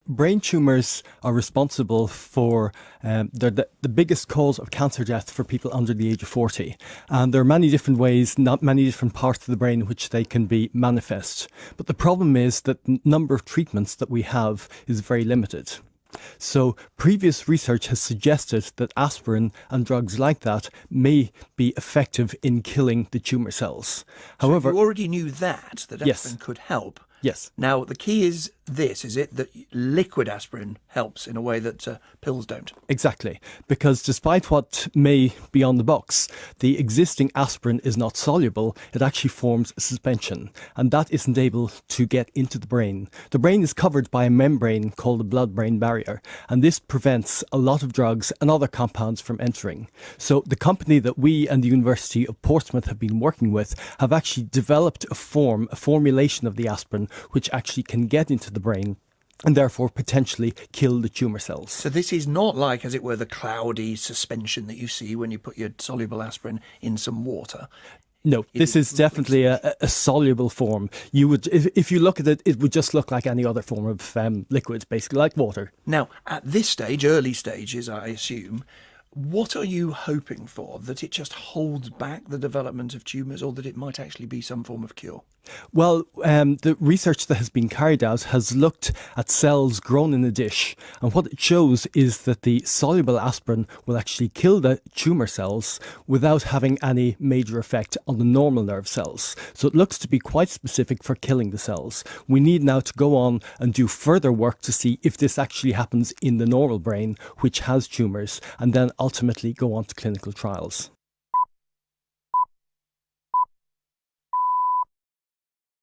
brain tumours are responsible for the biggest cause of cancer death for people under the age of 40. And there are many different ways, not many different parts of the brain in which they can be manifest. But the problem is that the number of treatments that we have is very limited. So previous research has suggested that aspirin and drugs like that may be effective in killing the tumour cells. However, so you already knew that aspirin yes. could help. Yes. Now, the key is this, is it, that liquid aspirin helps in a way that pills don't? Exactly. Because despite what may be on the box, the existing aspirin is not soluble. It actually forms a suspension, and that isn't able to get into the brain. The brain is covered by a membrane called the blood-brain barrier, and this prevents a lot of drugs and other compounds from entering. So the company that we and the University of Portsmouth have been working with have actually developed a formulation of the aspirin which actually can get into the brain and therefore potentially kill the tumour cells. So this is not like, as it were, the cloudy suspension that you see when you put your soluble aspirin in some water. No, this is definitely a soluble form. You would, if you look at it, it would just look like any other form of liquid, basically like water. Now, at this stage, early stages, I assume, what are you hoping for? That it just holds back the development of tumours, or that it might actually be some form of cure? Well, the research that has been carried out has looked at cells grown in a dish, and what it shows is that the soluble aspirin will actually kill the tumour cells without having any major effect on the normal nerve cells. So it looks to be quite specific for killing the cells. We need now to go on and do further work to see if this actually happens in the normal brain, which has tumours, and then ultimately go on to clinical trials.